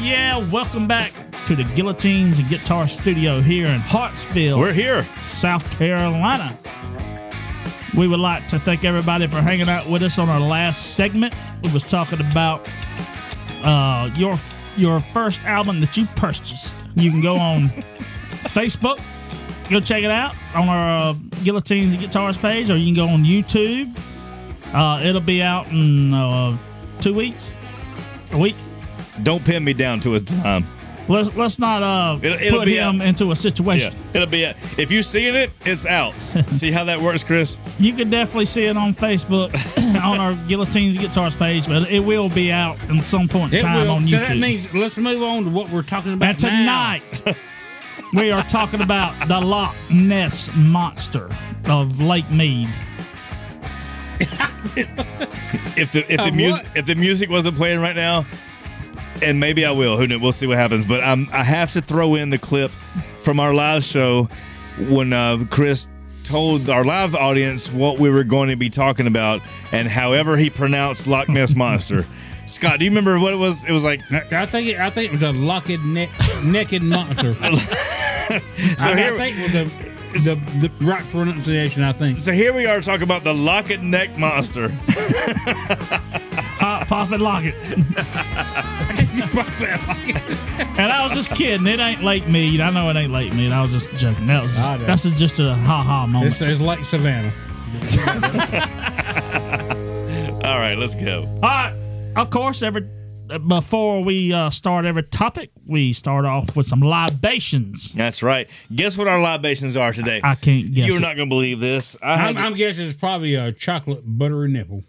yeah. Welcome back to the Guillotines and Guitar Studio here in Hartsville. We're here. South Carolina. We would like to thank everybody for hanging out with us on our last segment. We was talking about your first album that you purchased. You can go on Facebook, go check it out on our Guillotines and Guitars page, or you can go on YouTube. It'll be out in 2 weeks, a week. Don't pin me down to a time. Let's not it'll put be him into a situation. Yeah, it'll be. If you're seeing it, it's out. See how that works, Chris? You can definitely see it on Facebook on our Guillotines and Guitars page, but it will be out at some point in time on YouTube. So that means let's move on to what we're talking about and tonight. We are talking about the Loch Ness Monster of Lake Mead. If the music wasn't playing right now, and maybe I will. Who knows? We'll see what happens. But I have to throw in the clip from our live show when Chris told our live audience what we were going to be talking about, and however he pronounced Loch Ness Monster. Scott, do you remember what it was? It was like I think it was a naked monster. So I think it was the right pronunciation. I think. So here we are talking about the Loch Ness Monster. Pop and lock it. And I was just kidding. It ain't Lake Mead. I know it ain't Lake Mead. I was just joking. That's just a ha-ha moment. It's Lake Savannah. All right, let's go. All right. Of course, before we start every topic, we start off with some libations. That's right. Guess what our libations are today? I can't guess. You're not going to believe this. I'm guessing it's probably a chocolate buttery nipple.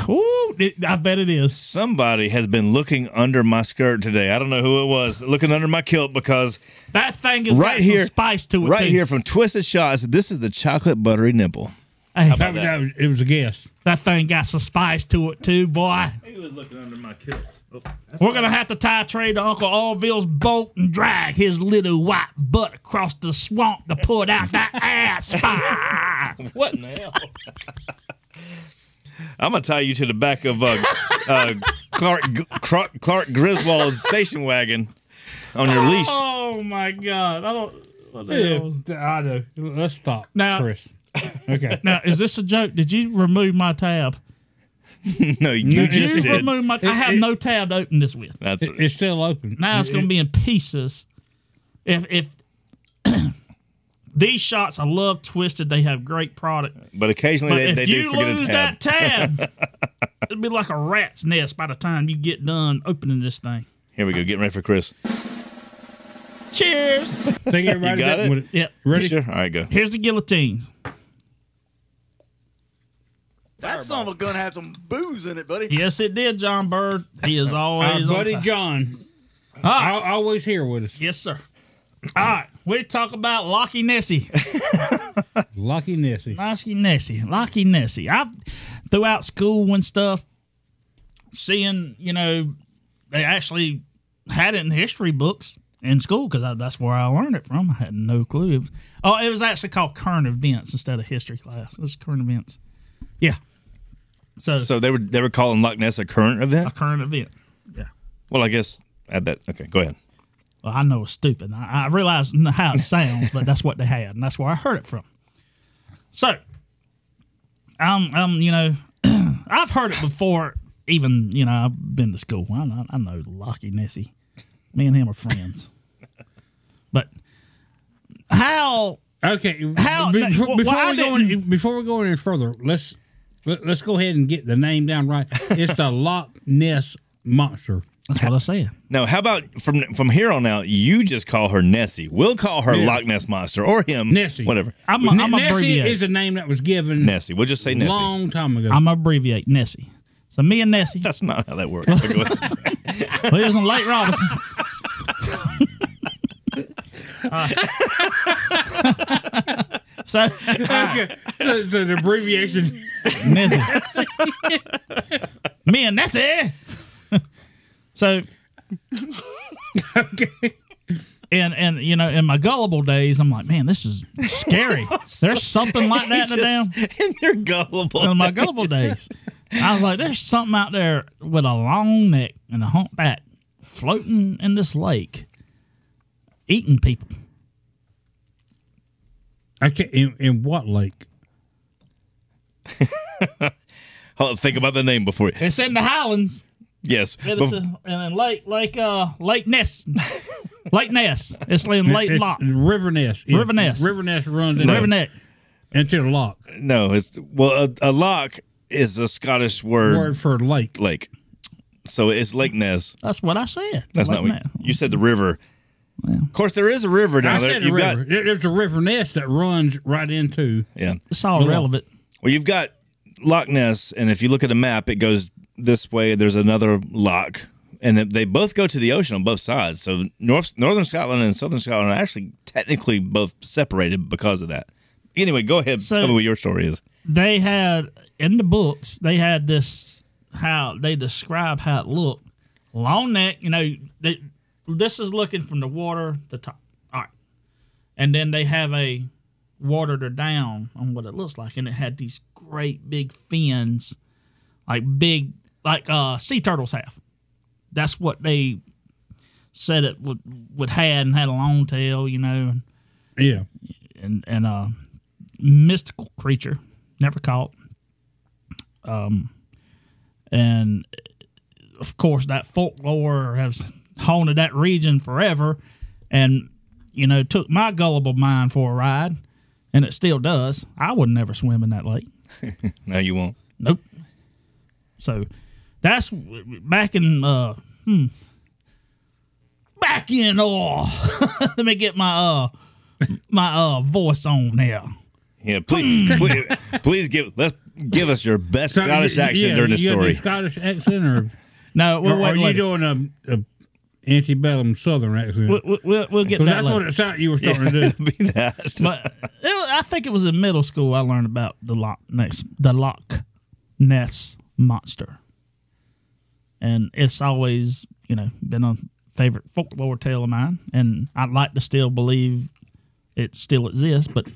Ooh, I bet it is. Somebody has been looking under my skirt today. I don't know who it was. Looking under my kilt because that thing is right here, some spice to it. Right here from Twisted Shots. This is the chocolate buttery nipple. Hey, how about that? It was a guess. That thing got some spice to it too, boy. He was looking under my kilt. Oh, we're gonna have to tie trade to Uncle Orville's boat and drag his little white butt across the swamp to put out that ass fire. What in the hell? I'm gonna tie you to the back of Clark Griswold's station wagon on your leash. Oh my God! I don't. What the hell? I know. Let's stop now, Chris. Okay. Now, is this a joke? Did you remove my tab? No, you just did. Remove my, I have no tab to open this with. It's still open. Now it's going to be in pieces. If these shots, I love Twisted. They have great product. But occasionally they do forget a tab. If you lose that tab, it'll be like a rat's nest by the time you get done opening this thing. Here we go. Getting ready for Chris. Cheers. Think everybody got it? With it? Yep. Ready? Sure. All right, go. Here's the guillotines. That son of a gun had some booze in it, buddy. Yes, it did, John Bird. He is always our buddy on time. John. Always here with us. Yes, sir. All right, we talk about Loch Nessie. Loch Nessie. Loch Nessie. I've throughout school and stuff, seeing they actually had it in history books in school because that's where I learned it from. I had no clue. It was actually called current events instead of history class. It was current events. Yeah. So they were calling Loch Ness a current event? A current event. Yeah. Well, I guess add that. Okay, go ahead. Well, I know it's stupid. I realize how it sounds, but that's what they had, and that's where I heard it from. So, I've heard it before. Even I've been to school. I know Loch Nessie. Me and him are friends. But how? Okay. Before we go any further, let's go ahead and get the name down right. It's the Loch Ness Monster. That's what I said. Now, how about from here on out, you just call her Nessie. We'll call her Loch Ness Monster or him. Nessie. Whatever. I'm Nessie abbreviate. is a name that was given Nessie. We'll just say Nessie. Long time ago. I'm abbreviate Nessie. So me and Nessie. That's not how that works. Well, he was in Lake Robinson. So the abbreviation. Nessie. Me and Nessie. So, okay. And in my gullible days, I'm like, man, this is scary. There's something like that in the damn. In your gullible. In my gullible days, I was like, there's something out there with a long neck and a humpback floating in this lake, eating people. I can't. In what lake? Hold on, think about the name before. It's in the Highlands. Yes. And Lake Ness. Lake Ness. It's in Lake Loch. River Ness. Yeah. River Ness. River Ness runs River Neck. into the loch. No, it's a loch is a Scottish word for lake. Lake. So it's Lake Ness. That's what I said. That's Lake not what Ness. you said. The river. Yeah. Of course, there is a river down I there. said the river. There's a River Ness that runs right into. Yeah. It's all relevant. Well, you've got Loch Ness, and if you look at a map, it goes this way. There's another loch, and they both go to the ocean on both sides. So northern Scotland and southern Scotland are actually technically both separated because of that. Anyway, go ahead. So tell me what your story is. They had in the books. They had this how they described how it looked. Long neck. This is looking from the water to top. All right, and then they have a watered her down on what it looks like, and it had these great big fins, like sea turtles have. That's what they said it would had, and had a long tail, Yeah. and mystical creature, never caught. And of course that folklore has haunted that region forever, and took my gullible mind for a ride. And it still does. I would never swim in that lake. No, you won't. Nope. So that's back in back in let me get my voice on there. Yeah, please give us your best Scottish accent during the story. Scottish accent, or no? Are you doing a antebellum Southern accent? We'll get that. That's later. what it sounded you were starting to do. Be that. But I think it was in middle school I learned about the Loch Ness Monster, and it's always been a favorite folklore tale of mine, and I'd like to still believe it still exists. But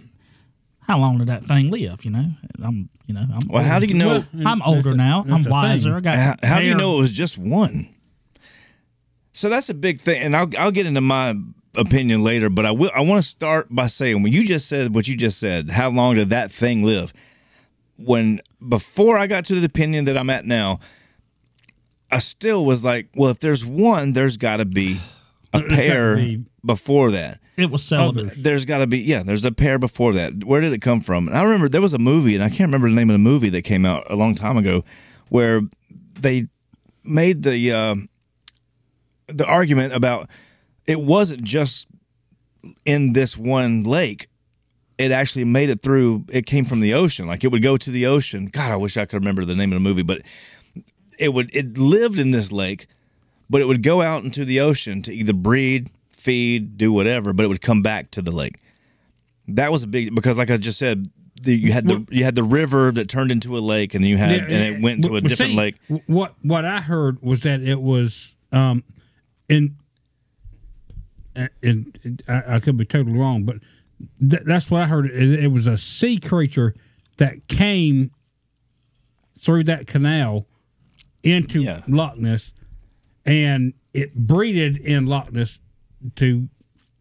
how long did that thing live? I'm Well, how do you know? I'm older now. I'm wiser. I got How do you know it was just one? So that's a big thing, and I'll get into my opinion later. But I want to start by saying, when you just said what you just said, how long did that thing live? Before I got to the opinion that I'm at now, I still was like, well, if there's one, there's got to be a pair before that. It was celibate. There's got to be, there's a pair before that. Where did it come from? And I remember there was a movie, and I can't remember the name of the movie that came out a long time ago, where they made the argument about it wasn't just in this one lake. It actually made it through. It came from the ocean. Like, it would go to the ocean. God, I wish I could remember the name of the movie, but it lived in this lake, but it would go out into the ocean to either breed, feed, do whatever, but it would come back to the lake. That was a big, because like I just said, you had the river that turned into a lake, and and it went to a different lake. What I heard was that it was and I could be totally wrong, but that's what I heard. It was a sea creature that came through that canal into Loch Ness, and it breeded in Loch Ness to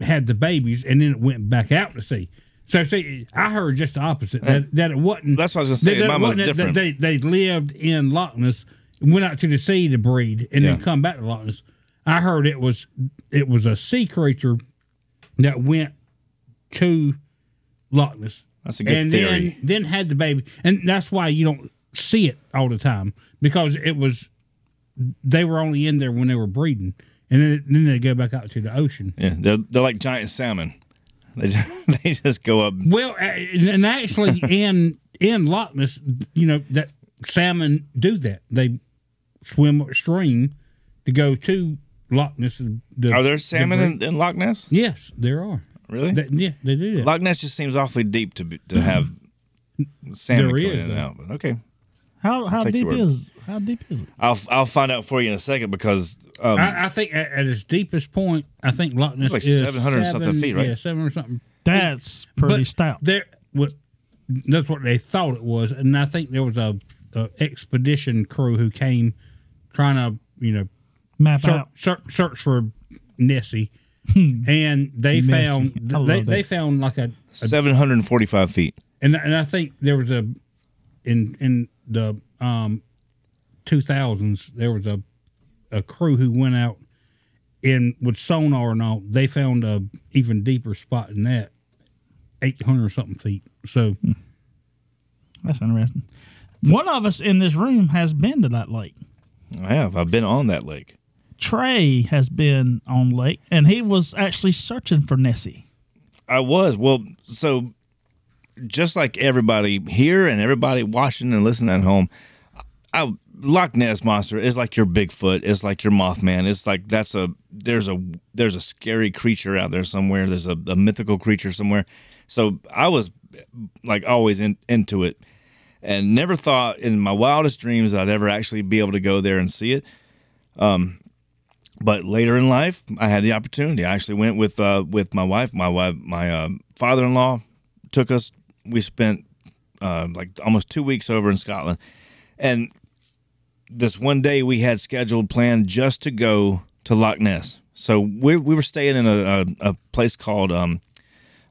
had the babies, and then it went back out to sea. So, see, I heard just the opposite, that it wasn't. That's what I was going to say. Mine was different. They lived in Loch Ness, went out to the sea to breed, and then come back to Loch Ness. I heard it was a sea creature that went to Loch Ness. That's a good theory. And then had the baby. And that's why you don't see it all the time, because they were only in there when they were breeding. And then they go back out to the ocean. Yeah, they're like giant salmon. They just go up. Well, and actually in Loch Ness, that salmon do that. They swim upstream to go to Loch Ness. Are there salmon in Loch Ness? Yes, there are. Really? They do that. Loch Ness just seems awfully deep to have salmon coming in and out. But okay. How deep is it? I'll find out for you in a second, because I think at its deepest point, I think Loch Ness like is 700 something feet, right? Yeah, 700 something. That's pretty stout. That's what they thought it was, and I think there was a expedition crew who came trying to search for Nessie, and they found they found like a 745 feet, and I think there was in the 2000s there was a crew who went out and with sonar and all, they found a even deeper spot than that, 800 something feet. So that's interesting. One of us in this room has been to that lake. I have. I've been on that lake. Trey has been on lake, and he was actually searching for Nessie. I was. Well, so just like everybody here and everybody watching and listening at home, Loch Ness Monster is like your Bigfoot. It's like your Mothman. It's like there's a scary creature out there somewhere. There's a mythical creature somewhere. So I was like always into it, and never thought in my wildest dreams that I'd ever actually be able to go there and see it. But later in life, I had the opportunity. I actually went with my wife. My father-in-law took us. We spent like almost 2 weeks over in Scotland, and this one day we had planned just to go to Loch Ness. So we were staying in a place called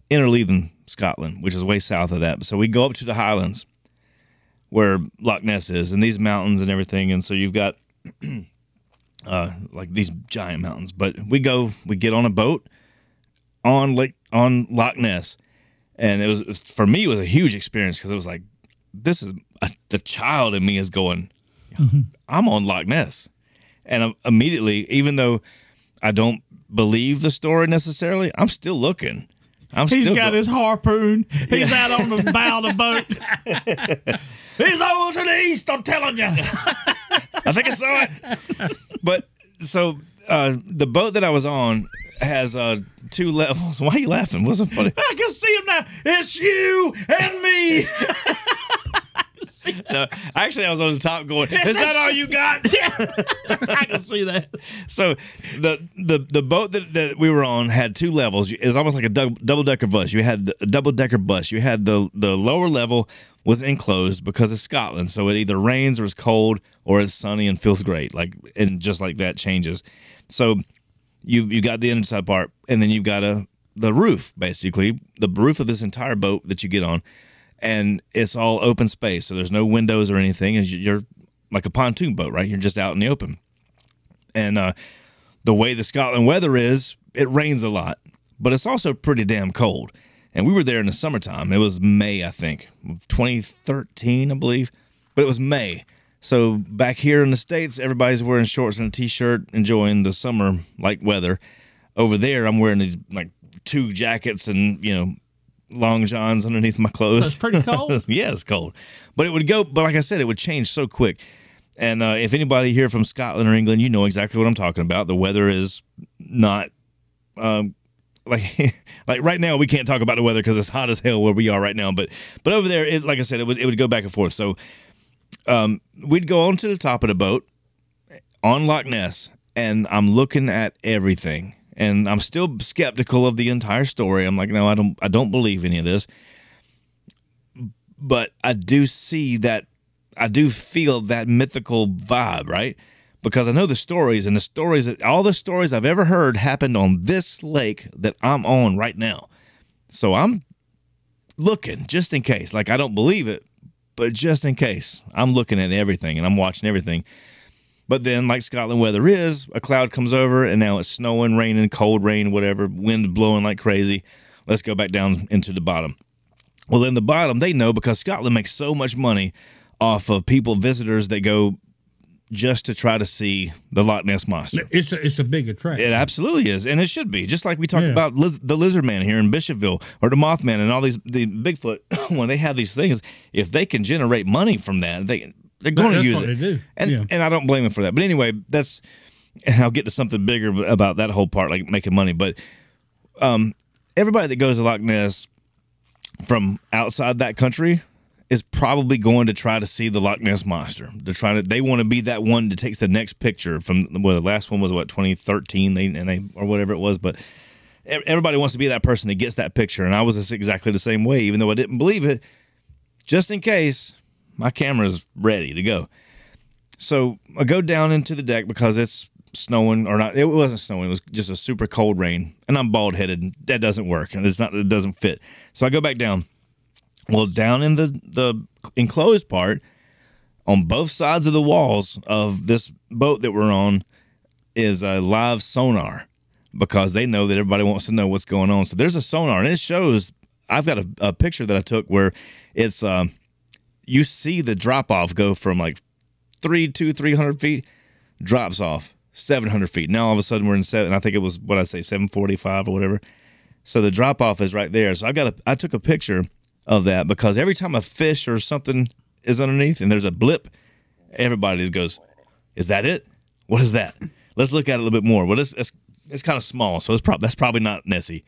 Innerleithen, Scotland, which is way south of that. So we go up to the Highlands where Loch Ness is, and these mountains and everything. And so you've got like these giant mountains. But we get on a boat on Loch Ness, and it was, for me, it was a huge experience because it was like, this is the child in me is going, I'm on Loch Ness. And immediately, even though I don't believe the story necessarily, I'm still looking. He's got his harpoon. He's out on the bow of the boat. He's over to the east, I'm telling you. I think I saw it. But so the boat that I was on has 2 levels. Why are you laughing? What's so funny? I can see him now. It's you and me. No, actually, I was on the top going, is that all you got? Yeah, I can see that. So the boat that we were on had 2 levels. It was almost like a double-decker bus. You had a double-decker bus. You had the lower level was enclosed because it's Scotland, so it either rains or it's cold or it's sunny and feels great. And just like that changes. So you got the inside part, and then you've got the roof, basically, the roof of this entire boat that you get on. And it's all open space, so there's no windows or anything. And you're like a pontoon boat, right? You're just out in the open. And the way the Scotland weather is, it rains a lot, but it's also pretty damn cold. And we were there in the summertime. It was May, I think, 2013, I believe. But it was May. So back here in the States, everybody's wearing shorts and a T-shirt, enjoying the summer-like weather. Over there, I'm wearing these like 2 jackets and, long johns underneath my clothes. So it's pretty cold? Yeah, it's cold. But like I said, it would change so quick. And if anybody here from Scotland or England, you know exactly what I'm talking about. The weather is not like right now we can't talk about the weather because it's hot as hell where we are right now. But over there, like I said, it would go back and forth. So we'd go onto the top of the boat on Loch Ness, and I'm looking at everything. And I'm still skeptical of the entire story. I'm like, no, I don't believe any of this. But I do see that, I do feel that mythical vibe, right? Because I know the stories, and all the stories I've ever heard happened on this lake that I'm on right now. So I'm looking just in case. Like, I don't believe it, but just in case. I'm looking at everything, and I'm watching everything. But then, like Scotland weather is, a cloud comes over, and now it's snowing, raining, cold rain, whatever, wind blowing like crazy. Let's go back down into the bottom. Well, in the bottom, they know because Scotland makes so much money off of visitors that go just to try to see the Loch Ness Monster. It's a big attraction. It absolutely is, and it should be. Just like we talked about the Lizard Man here in Bishopville, or the Mothman, and all the Bigfoot, when they have these things, if they can generate money from that, they're going to use it. They do. And I don't blame them for that. But anyway, and I'll get to something bigger about that whole part, like making money. But everybody that goes to Loch Ness from outside that country is probably going to try to see the Loch Ness Monster. They want to be that one that takes the next picture from, the last one was 2013, or whatever it was. But everybody wants to be that person that gets that picture. And I was just exactly the same way, even though I didn't believe it. Just in case, my camera's ready to go. So I go down into the deck because it's snowing, or not. It wasn't snowing. It was just a super cold rain, and I'm bald headed. That doesn't work, and it doesn't fit. So I go back down. Well, down in the enclosed part, on both sides of the walls of this boat that we're on, is a live sonar, because they know that everybody wants to know what's going on. So there's a sonar, and it shows. I've got a picture that I took where it's you see the drop off go from like 300 feet, drops off 700 feet. Now all of a sudden we're in I think it was 745 or whatever. So the drop off is right there. So I took a picture of that, because every time a fish or something is underneath and there's a blip, everybody just goes, "Is that it? What is that? Let's look at it a little bit more." Well, it's kind of small, so that's probably not Nessie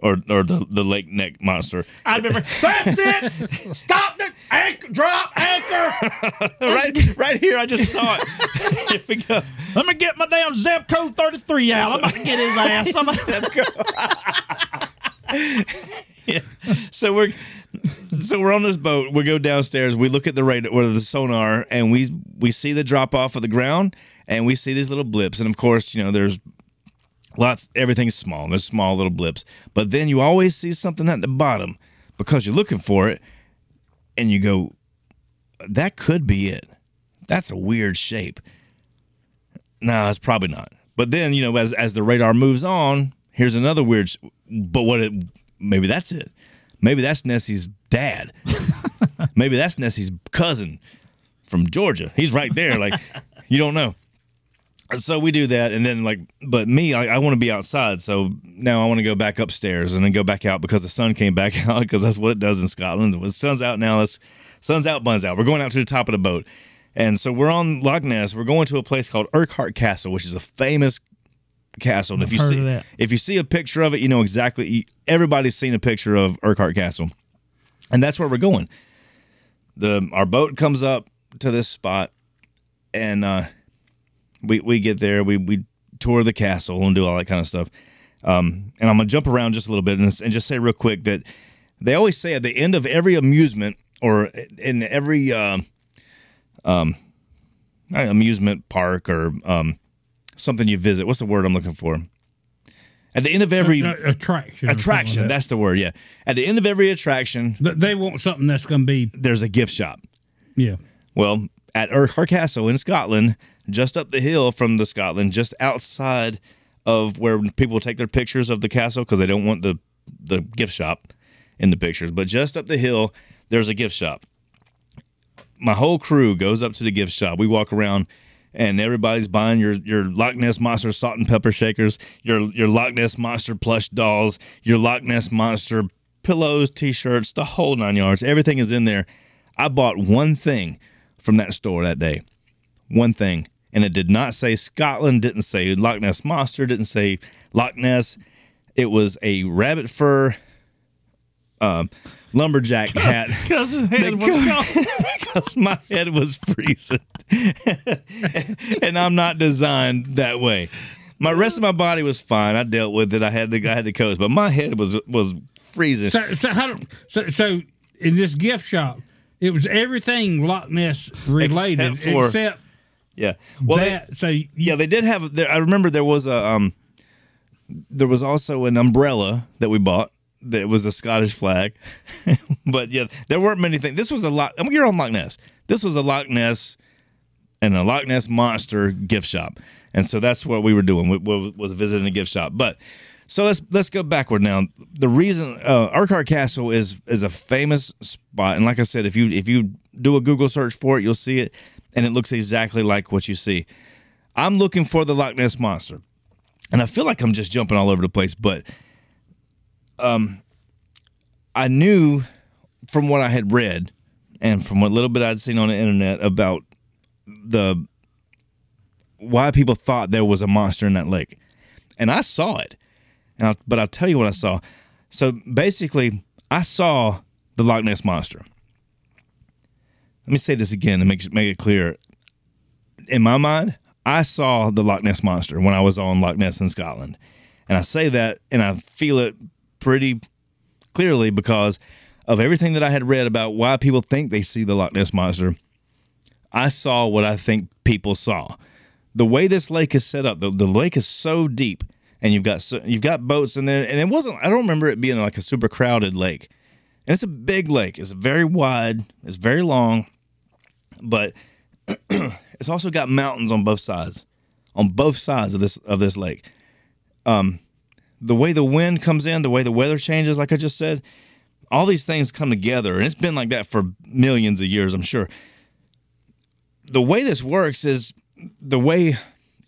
or the lake neck monster. I'd remember. That's it. Stop the anchor. Drop anchor. right here. I just saw it. Here we go. Let me get my damn zip code 33 out. I'm about to get his ass. Yeah. So we're on this boat. We go downstairs. We look at the radar or the sonar, and we see the drop off of the ground, and we see these little blips. And of course, there's everything's small. There's small little blips, but then you always see something at the bottom because you're looking for it, and you go, "That could be it. That's a weird shape." No, it's probably not. But then as the radar moves on, here's another weird. Maybe that's it. Maybe that's Nessie's dad. Maybe that's Nessie's cousin from Georgia. He's right there. Like, you don't know. So we do that, and then but me, I want to be outside. So now I want to go back upstairs and then go back out because the sun came back out, because that's what it does in Scotland. When the sun's out now, sun's out, buns out. We're going out to the top of the boat, and so we're on Loch Ness. We're going to a place called Urquhart Castle, which is a famous castle. And if you see a picture of it, you know exactly. Everybody's seen a picture of Urquhart Castle, and that's where we're going. Our boat comes up to this spot, and we get there. We tour the castle and do all that kind of stuff. And I'm gonna jump around just a little bit and just say real quick that they always say at the end of every amusement, or in every amusement park, or something you visit. What's the word I'm looking for? At the end of every attraction. Attraction, that's the word, yeah. At the end of every attraction, they want something that's going to be. There's a gift shop. Yeah. Well, at Urquhart Castle in Scotland, just up the hill from the Scotland, just outside of where people take their pictures of the castle, because they don't want the gift shop in the pictures. But just up the hill, there's a gift shop. My whole crew goes up to the gift shop. We walk around, and everybody's buying your Loch Ness Monster salt and pepper shakers, your Loch Ness Monster plush dolls, your Loch Ness Monster pillows, T-shirts, the whole 9 yards. Everything is in there. I bought one thing from that store that day. One thing. And it did not say Scotland, didn't say Loch Ness Monster, didn't say Loch Ness. It was a rabbit fur lumberjack hat. Because his head was cold. Because my head was freezing. And I'm not designed that way. My rest of my body was fine. I dealt with it. I had the coast, but my head was freezing. So in this gift shop, it was everything Loch Ness related, except yeah. Well, they did have. I remember there was there was also an umbrella that we bought. That was a Scottish flag. But yeah, there weren't many things. This was you're on Loch Ness. This was a Loch Ness and a Loch Ness Monster gift shop. And so that's what we were doing. Was visiting a gift shop. But so let's go backward now. The reason Urquhart Castle is a famous spot, and like I said, if you do a Google search for it, you'll see it, and it looks exactly like what you see. I'm looking for the Loch Ness Monster, and I feel like I'm just jumping all over the place, but I knew from what I had read and from what little bit I'd seen on the internet about why people thought there was a monster in that lake, and I saw it. But I'll tell you what I saw. So basically, I saw the Loch Ness Monster. Let me say this again to make it clear. In my mind, I saw the Loch Ness Monster when I was on Loch Ness in Scotland. And I say that, and I feel it pretty clearly because of everything that I had read about why people think they see the Loch Ness Monster. I saw what I think people saw. the way this lake is set up, the lake is so deep, and you've got boats in there, and it wasn't. I don't remember it being like a super crowded lake, and it's a big lake. It's very wide. It's very long, but it's also got mountains on both sides of this lake. The way the wind comes in, the way the weather changes, like I just said, all these things come together, and it's been like that for millions of years, I'm sure. The way this works is the way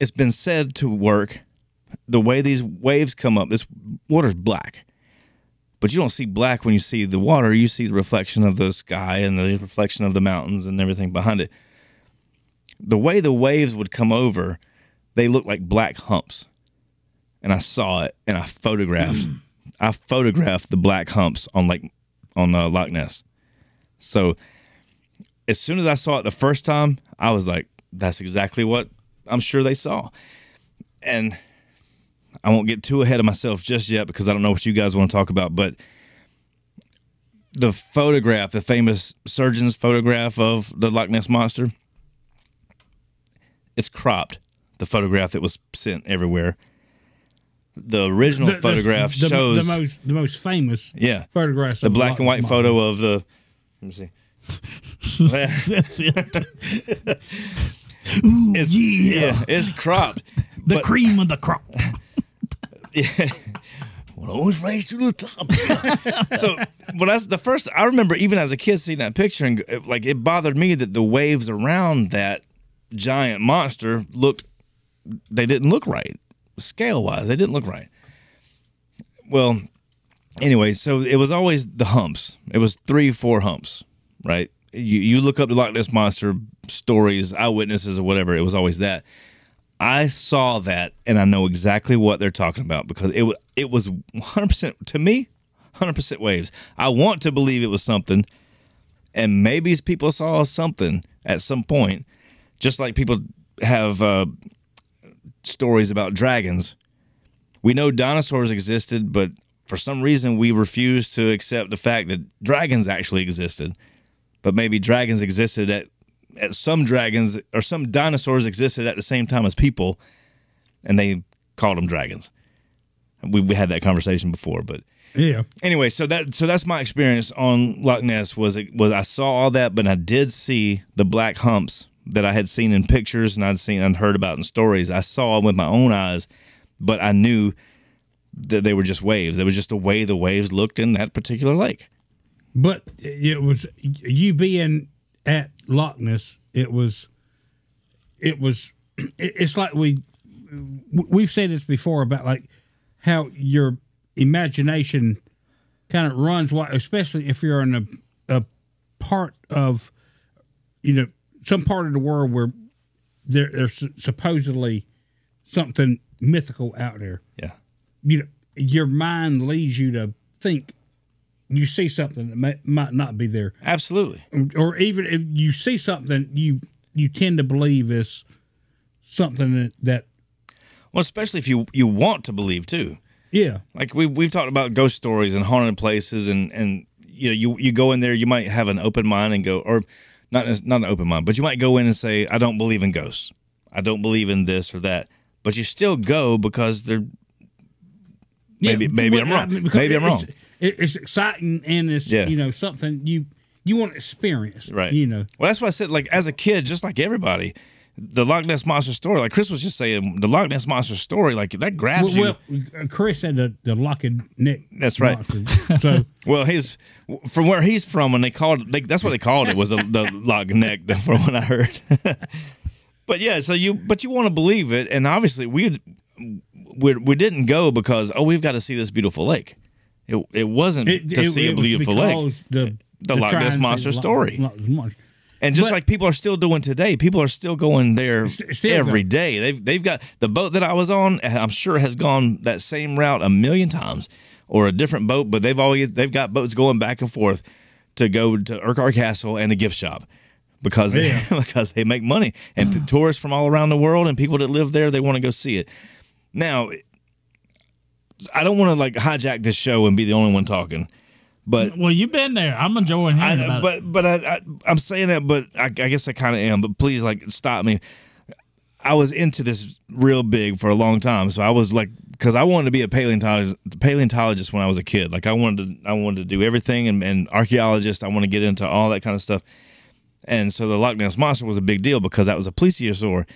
it's been said to work, the way these waves come up. This water's black, but you don't see black when you see the water. You see the reflection of the sky and the reflection of the mountains and everything behind it. The way the waves would come over, they look like black humps. And I saw it, and I photographed the black humps on Loch Ness. So as soon as I saw it the first time, I was like, that's exactly what I'm sure they saw. And I won't get too ahead of myself just yet because I don't know what you guys want to talk about, but the photograph, the famous surgeon's photograph of the Loch Ness Monster, it's cropped, the photograph that was sent everywhere. The original photograph shows the most famous photographs. The black and white photo of the. Let me see. That's it. Ooh, it's cropped. The cream of the crop. Yeah. Well, always raised to the top. So, but that's the first. I remember even as a kid seeing that picture, and like it bothered me that the waves around that giant monster they didn't look right. Scale-wise, they didn't look right. Well, anyway, so it was always the humps. It was 3-4 humps, right? You look up the Loch Ness Monster stories, eyewitnesses or whatever, it was always that. I saw that, and I know exactly what they're talking about because it was 100%, to me, 100% waves. I want to believe it was something, and maybe people saw something at some point, just like people have stories about dragons. We know dinosaurs existed, but for some reason we refuse to accept the fact that dragons actually existed. But maybe dragons existed at some dragons, or some dinosaurs existed at the same time as people, and they called them dragons. We had that conversation before, but yeah. Anyway, so that's my experience on Loch Ness. Was I saw all that, but I did see the black humps that I had seen in pictures and I'd heard about in stories. I saw with my own eyes, but I knew that they were just waves. It was just the way the waves looked in that particular lake. But it was you being at Loch Ness. It's like we've said this before about like how your imagination kind of runs wild, especially if you're in a part of, some part of the world where there's supposedly something mythical out there. Yeah. Your mind leads you to think you see something that might not be there. Absolutely. Or even if you see something you tend to believe is something that well, especially if you want to believe too. Yeah. Like we've talked about ghost stories and haunted places and you go in there, you might have an open mind and go, or not an open mind, but you might go in and say, I don't believe in ghosts. I don't believe in this or that. But you still go because they're maybe I'm wrong. Maybe I'm wrong. It's exciting and it's something you want to experience. Right. Well, that's what I said, like as a kid, just like everybody, the Loch Ness Monster story, like Chris was just saying, the Loch Ness Monster story, like that grabs you. Well, Chris said the Loch Ness. That's right. Monster. So well, from where he's from, when that's what they called it, was the Loch Ness, from what I heard. But yeah, so you want to believe it, and obviously we didn't go because we've got to see this beautiful lake. It wasn't to see a beautiful lake. The Loch Ness Monster story. And just like people are still doing today, people are still going there every day. They've got the boat that I was on, I'm sure has gone that same route a million times, or a different boat, but they've got boats going back and forth to go to Urquhart Castle and a gift shop because they make money, and tourists from all around the world and people that live there, they want to go see it. Now, I don't want to like hijack this show and be the only one talking. But well, you've been there. I'm enjoying hearing about it. But I'm saying that, but I guess I kind of am. But please, like, stop me. I was into this real big for a long time. So I was like, because I wanted to be a paleontologist when I was a kid. Like I wanted to do everything and archaeologist. I want to get into all that kind of stuff. And so the Loch Ness Monster was a big deal because that was a plesiosaur.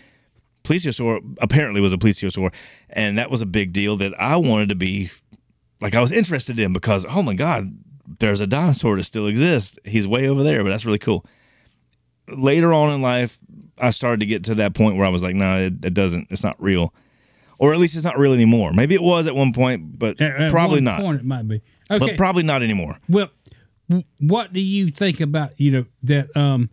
Plesiosaur apparently was a plesiosaur, and that was a big deal that I wanted to be, like I was interested in because, oh my God, there's a dinosaur that still exists. He's way over there, but that's really cool. Later on in life, I started to get to that point where I was like, no, it doesn't, it's not real. Or at least it's not real anymore. Maybe it was at one point, but probably not. At one point it might be. Okay. But probably not anymore. Well, what do you think about, that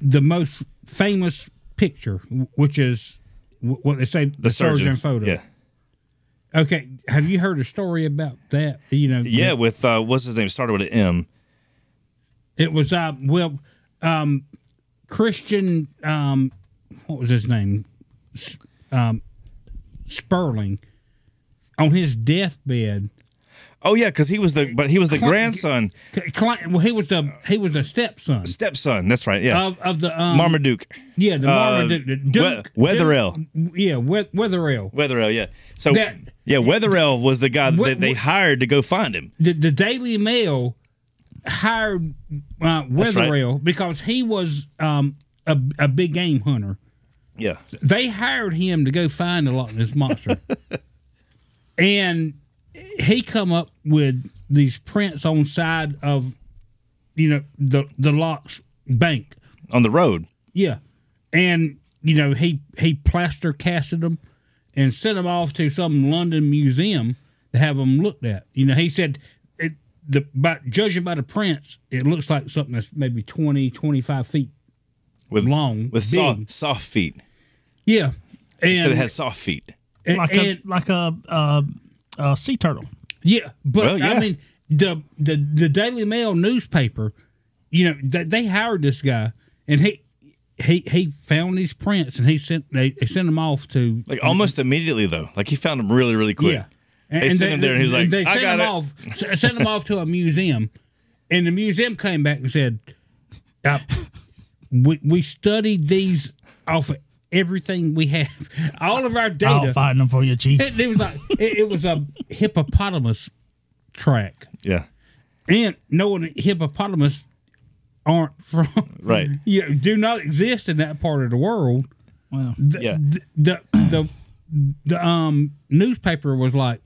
the most famous picture, which is what they say, the surgeon photo? Yeah. Okay. Have you heard a story about that? Yeah, with, what's his name? It started with an M. It was, Christian, what was his name? Sperling, on his deathbed. Oh yeah, because he was the grandson. Well, he was the stepson. Stepson, that's right. Yeah, of the Marmaduke. Yeah, the Marmaduke. Wetherell. Yeah, Wetherell. Wetherell. Yeah. So Wetherell was the guy that they hired to go find him. The Daily Mail hired Wetherell because he was a big game hunter. Yeah. They hired him to go find the Loch Ness Monster. And he come up with these prints on side of, the loch's bank. On the road. Yeah. And, he plaster casted them and sent them off to some London museum to have them looked at. He said, judging by the prints, it looks like something that's maybe 20, 25 feet long. With soft feet. Yeah. And he said it had soft feet. Like a sea turtle. Yeah, but I mean the Daily Mail newspaper, they hired this guy, and he found these prints, and they sent them off to almost immediately though. Like he found them really really quick. Yeah, they sent him there, and he's like, they I got it. Sent them off to a museum, and the museum came back and said, we studied these off of everything we have, all of our data. I'll find them for you, Chief. It was like it was a hippopotamus track. Yeah, and knowing hippopotamus aren't from right, do not exist in that part of the world. Well, the newspaper was like,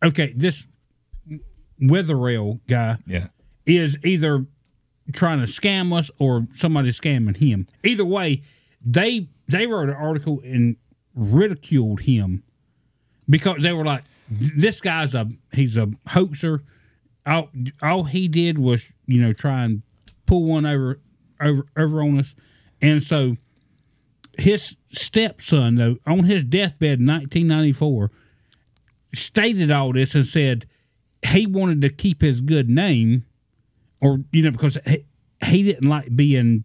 okay, this Wetherell guy is either trying to scam us or somebody's scamming him. Either way, they wrote an article and ridiculed him because they were like, this guy's he's a hoaxer. All he did was, try and pull one over on us. And so his stepson, though, on his deathbed in 1994, stated all this and said he wanted to keep his good name, or, because he didn't like being,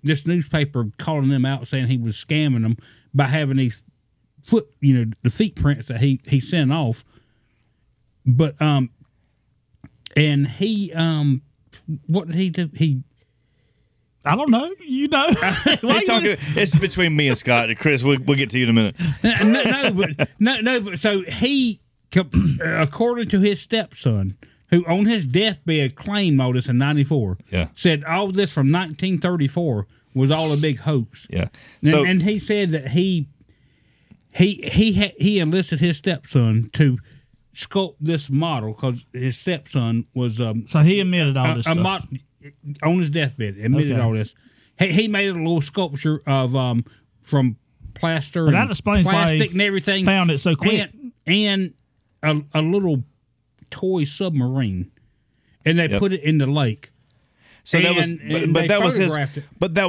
this newspaper calling them out saying he was scamming them by having these the feet prints that he sent off. But, and he, what did he do? I don't know. He's talking. It's between me and Scott. Chris, we'll get to you in a minute. But so he, according to his stepson, who on his deathbed claimed all this in 94, said all this from 1934 was all a big hoax. Yeah. And he said that he enlisted his stepson to sculpt this model because his stepson was so he admitted all this stuff. On his deathbed, admitted all this. He made a little sculpture of from plaster and that explains plastic why and everything. Found it so quick, and a little toy submarine, and they put it in the lake. So that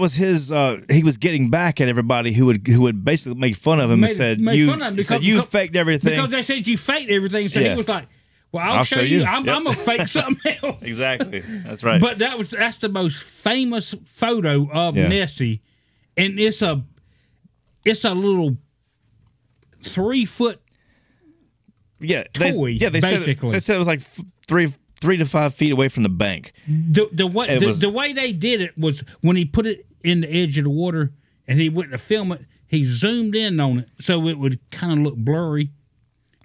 was his. He was getting back at everybody who would basically make fun of him and said you faked everything because they said you faked everything. So he was like, "Well, I'll show you. I'm gonna fake something else." Exactly, that's right. But that's the most famous photo of Nessie, and it's a little 3-foot toy. They said it was like 3 to 5 feet away from the bank. The way they did it was when he put it in the edge of the water and he went to film it. He zoomed in on it so it would kind of look blurry,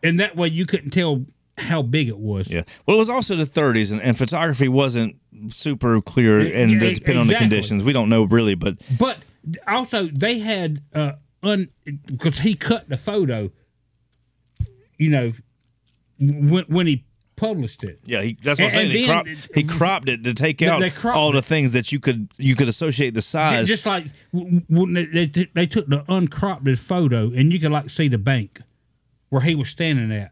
and that way you couldn't tell how big it was. Yeah. Well, it was also the 30s, and photography wasn't super clear, and depending on the conditions, we don't know really. But also they had because he cut the photo, you know, when he published it. Yeah, that's what I'm saying. He cropped it to take out all the things that you could associate the size. Just like when they took the uncropped photo, and you could like see the bank where he was standing at,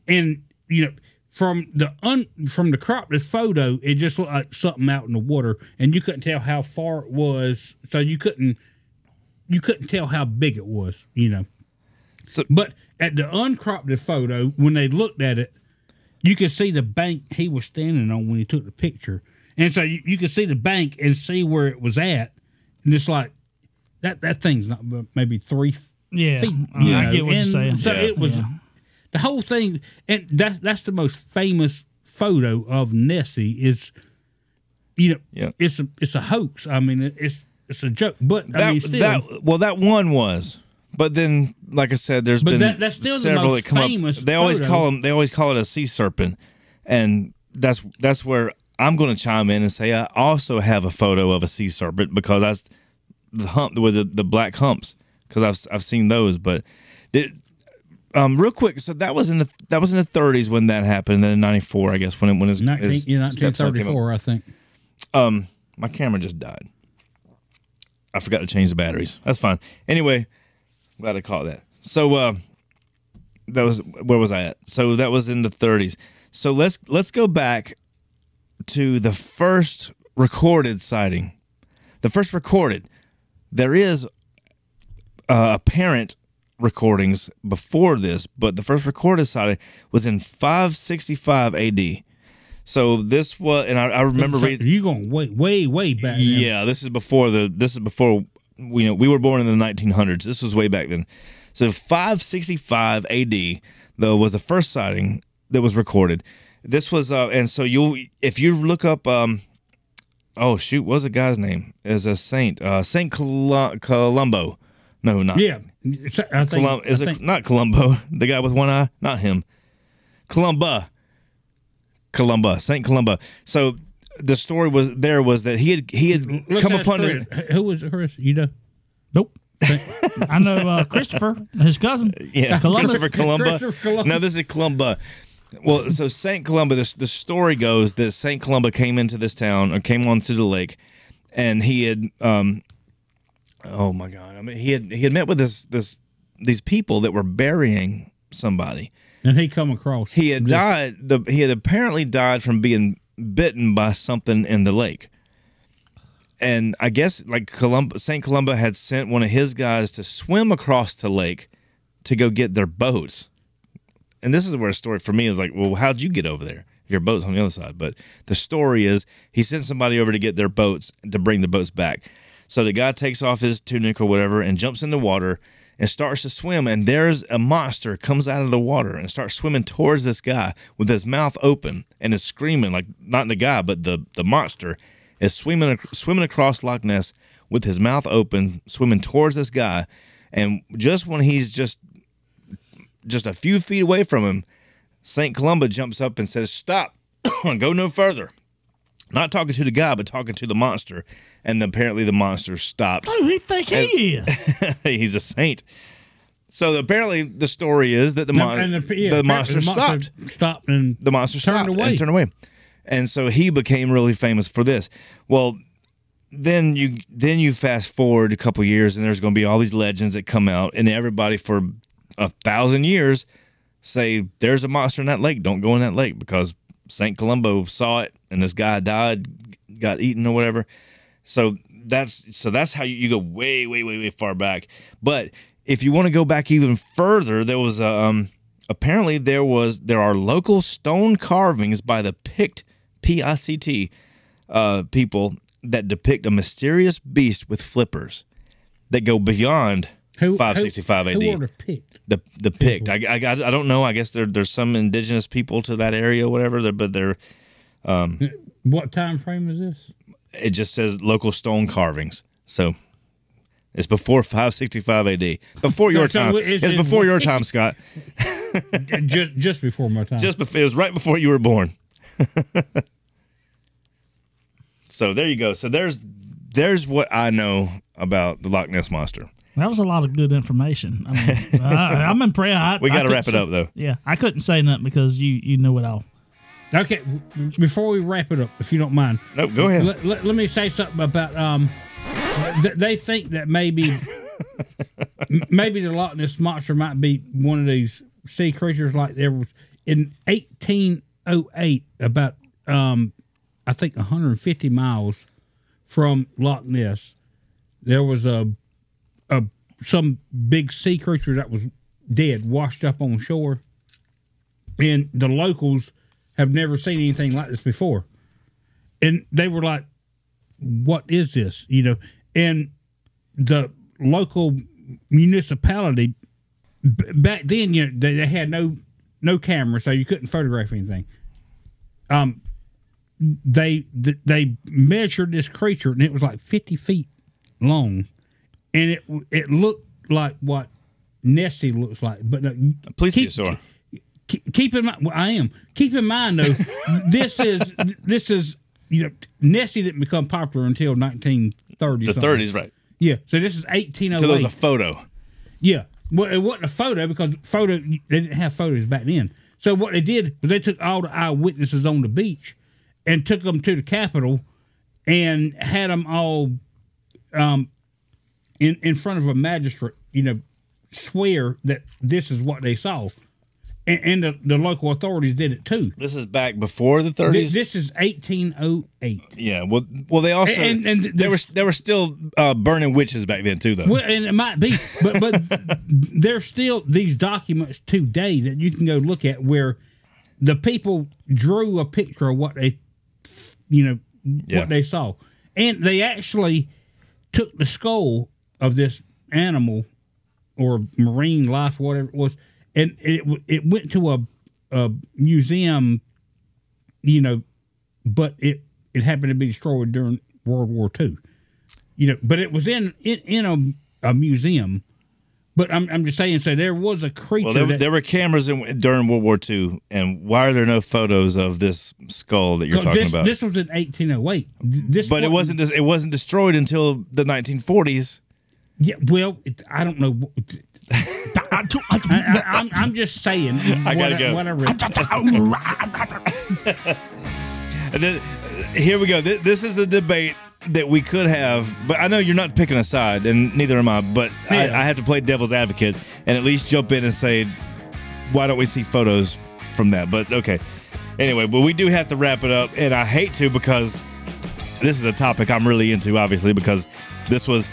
and you know from the cropped photo, it just looked like something out in the water, and you couldn't tell how far it was, so you couldn't tell how big it was, you know. So, but at the uncropped photo, when they looked at it, you could see the bank he was standing on when he took the picture. And so you could see the bank and see where it was at. And it's like, that thing's not maybe 3 feet. I get what you're saying. So it was, the whole thing, and that's the most famous photo of Nessie is, you know, it's a hoax. I mean, it's a joke. But I mean, still. That one was. But then, like I said, there's been that's still several the most that come famous up. They always call it a sea serpent, and that's where I'm going to chime in and say I also have a photo of a sea serpent because that's the hump with the black humps because I've seen those. But real quick, so that was in the 30s when that happened. And then in '94, I guess when his 1934, I think. My camera just died. I forgot to change the batteries. That's fine. Anyway. Glad I caught that. So where was I at? So that was in the 30s. So let's go back to the first recorded sighting. The first recorded. There is apparent recordings before this, but the first recorded sighting was in 565 AD. So this was, and I remember reading. You going way back? Yeah, this is before we were born in the 1900s. This was way back then. So 565 AD, though, was the first sighting that was recorded. This was, and so if you look up, what was the guy's name? Is a saint, Saint Columbo. No, not. Yeah, I think. Not Columbo? The guy with one eye? Not him. Columba, Saint Columba. So the story was that he had come upon it. Who was it, Chris? You know? Nope. I know Christopher, his cousin. Yeah, Columbus. Christopher Columba. No, this is Columba. Well, so Saint Columba. The story goes that Saint Columba came into this town or came onto the lake, and he had, oh my God! I mean, he had met with these people that were burying somebody, and he come across. He had died. He had apparently died from being bitten by something in the lake. And I guess like St. Columba had sent one of his guys to swim across the lake to go get their boats. And this is where a story for me is like, well, how'd you get over there? Your boat's on the other side. But the story is he sent somebody over to get their boats to bring the boats back. So the guy takes off his tunic or whatever and jumps in the water and starts to swim. And there's a monster comes out of the water and starts swimming towards this guy with his mouth open and is screaming, like not the guy, but the monster is swimming across Loch Ness with his mouth open, swimming towards this guy. And just when he's just a few feet away from him, St. Columba jumps up and says, "Stop, go no further." Not talking to the guy, but talking to the monster. And apparently the monster stopped. Who do you think he is? He's a saint. So apparently the story is that the monster stopped. And the monster stopped and turned away. And so he became really famous for this. Well, then you fast forward a couple years, and there's going to be all these legends that come out, and everybody for 1,000 years say there's a monster in that lake. Don't go in that lake because St. Columbo saw it, and this guy died, got eaten or whatever. So that's how you go way far back. But if you want to go back even further, there was apparently there are local stone carvings by the Pict, P-I-C-T, people that depict a mysterious beast with flippers that go beyond 565 AD. Who are the Pict? The Pict. I don't know. I guess there's some indigenous people to that area or whatever. But they're. What time frame is this? It just says local stone carvings. So It's before 565 AD. Before your time. It's before your time, Scott. just before my time. It was right before you were born. So there you go. So there's what I know about the Loch Ness Monster. That was a lot of good information. I mean, I'm impressed. We got to wrap it up, though. Yeah, I couldn't say nothing because you know it all. Okay, before we wrap it up, if you don't mind. No, go ahead. Let me say something about they think that maybe the Loch Ness Monster might be one of these sea creatures like there was in 1808 about I think 150 miles from Loch Ness. There was some big sea creature that was dead, washed up on shore, and the locals have never seen anything like this before. And they were like, what is this? You know, and the local municipality, back then, you know, they had no camera, so you couldn't photograph anything. They measured this creature, and it was like 50 feet long, and it looked like what Nessie looks like. But plesiosaur. Keep in mind, well, I am. Keep in mind, though, this is you know, Nessie didn't become popular until 1930s. The 30s, right? Yeah. So this is 1808. So there was a photo. Yeah. Well, it wasn't a photo because they didn't have photos back then. So what they did was they took all the eyewitnesses on the beach and took them to the Capitol and had them all in front of a magistrate, you know, swear that this is what they saw. And the local authorities did it too. This is back before the 30s? This is 1808. Yeah. Well, they also they were still burning witches back then too, though. Well, and it might be, but there's still these documents today that you can go look at where the people drew a picture of what they, you know, what they saw, and they actually took the skull of this animal or marine life, whatever it was. And it went to a museum, you know, but it happened to be destroyed during World War II, you know. But it was in a museum. But I'm just saying, so there was a creature. Well, there were cameras during World War II, and why are there no photos of this skull that you're talking about? This was in 1808. But it wasn't destroyed until the 1940s. Yeah, well, I don't know. I'm just saying. I gotta go. What I read. And then, here we go. This is a debate that we could have, but I know you're not picking a side, and neither am I. But I have to play devil's advocate and at least jump in and say, why don't we see photos from that? But okay. Anyway, but we do have to wrap it up, and I hate to because this is a topic I'm really into, obviously, because this was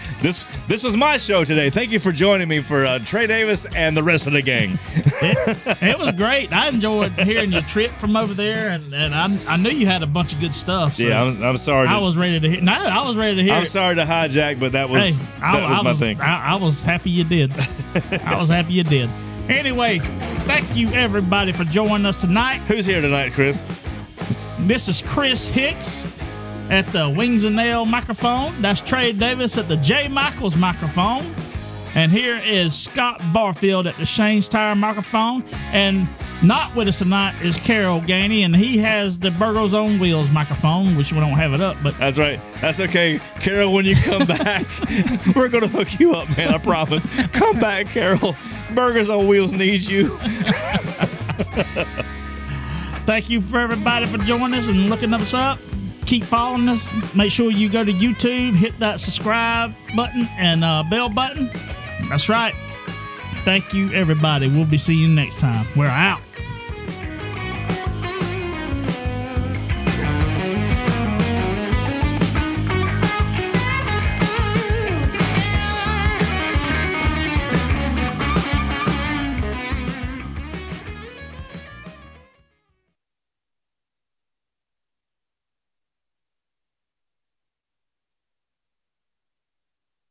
my show today. Thank you for joining me for Trey Davis and the rest of the gang. It was great. I enjoyed hearing your trip from over there, and I knew you had a bunch of good stuff. So yeah, I'm sorry. I was ready to hear. No, I was ready to hear. I'm sorry to hijack, but that was my thing. I was happy you did. I was happy you did. Anyway, thank you everybody for joining us tonight. Who's here tonight, Chris? This is Chris Hicks at the Wings and Nail microphone. That's Trey Davis at the J. Michaels microphone. And here is Scott Barfield at the Shane's Tire microphone. And not with us tonight is Carol Gainey, and he has the Burgos on Wheels microphone, which we don't have it up. But that's right. That's okay. Carol, when you come back, we're going to hook you up, man. I promise. Come back, Carol. Burgers on Wheels needs you. Thank you for everybody for joining us and looking us up. Keep following us. Make sure you go to YouTube, hit that subscribe button and bell button. That's right. Thank you, everybody. We'll be seeing you next time. We're out.